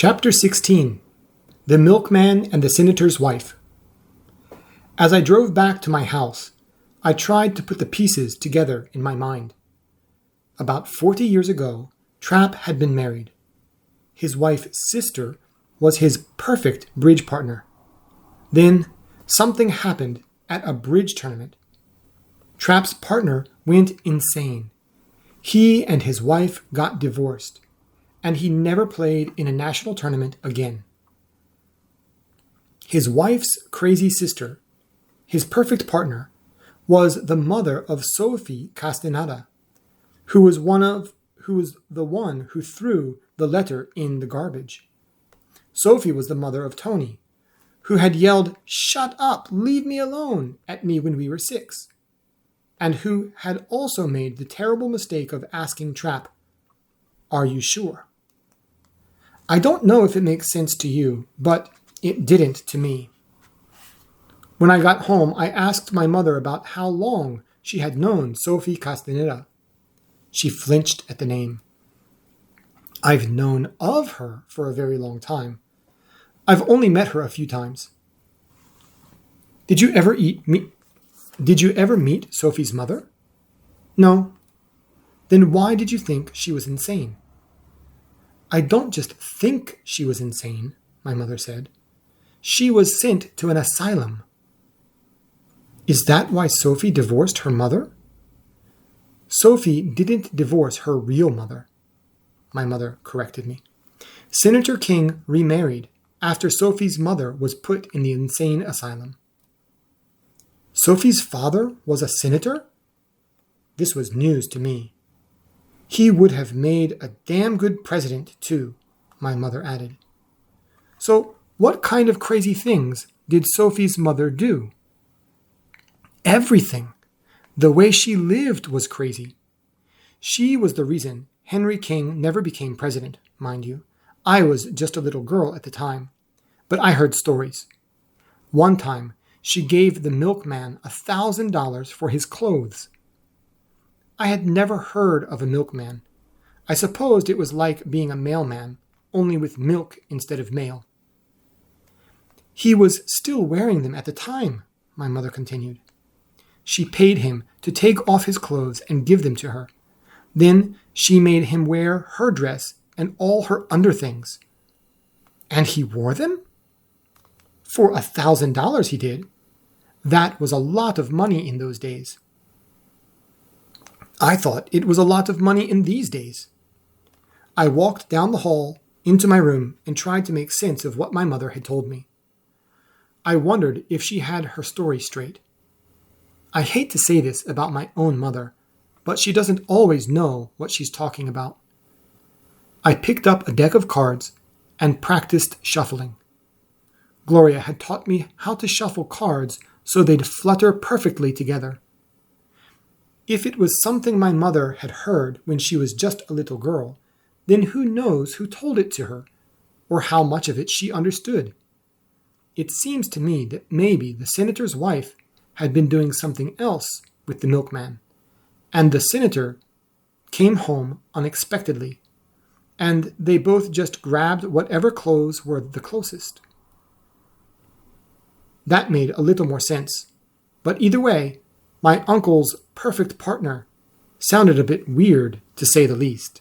Chapter 16. The Milkman and the Senator's Wife. As I drove back to my house, I tried to put the pieces together in my mind. About 40 years ago, Trapp had been married. His wife's sister was his perfect bridge partner. Then, something happened at a bridge tournament. Trapp's partner went insane. He and his wife got divorced, and he never played in a national tournament again. His wife's crazy sister, his perfect partner, was the mother of Sophie Castaneda, who was the one who threw the letter in the garbage. Sophie was the mother of Tony, who had yelled, "Shut up, leave me alone," at me when we were 6, and who had also made the terrible mistake of asking Trapp, "Are you sure?" I don't know if it makes sense to you, but it didn't to me. When I got home, I asked my mother about how long she had known Sophie Castaneda. She flinched at the name. "I've known of her for a very long time. I've only met her a few times." Did you ever meet Sophie's mother?" "No." "Then why did you think she was insane?" "I don't just think she was insane," my mother said. "She was sent to an asylum." "Is that why Sophie divorced her mother?" "Sophie didn't divorce her real mother," my mother corrected me. "Senator King remarried after Sophie's mother was put in the insane asylum." Sophie's father was a senator? This was news to me. "He would have made a damn good president, too," my mother added. "So what kind of crazy things did Sophie's mother do?" "Everything. The way she lived was crazy. She was the reason Henry King never became president, mind you. I was just a little girl at the time, but I heard stories. One time, she gave the milkman $1,000 for his clothes. I had never heard of a milkman. I supposed it was like being a mailman, only with milk instead of mail. "He was still wearing them at the time," my mother continued. "She paid him to take off his clothes and give them to her. Then she made him wear her dress and all her underthings." "And he wore them?" "For $1,000 he did. That was a lot of money in those days." I thought it was a lot of money in these days. I walked down the hall into my room and tried to make sense of what my mother had told me. I wondered if she had her story straight. I hate to say this about my own mother, but she doesn't always know what she's talking about. I picked up a deck of cards and practiced shuffling. Gloria had taught me how to shuffle cards so they'd flutter perfectly together. If it was something my mother had heard when she was just a little girl, then who knows who told it to her, or how much of it she understood. It seems to me that maybe the senator's wife had been doing something else with the milkman, and the senator came home unexpectedly, and they both just grabbed whatever clothes were the closest. That made a little more sense, but either way, my uncle's perfect partner sounded a bit weird, to say the least.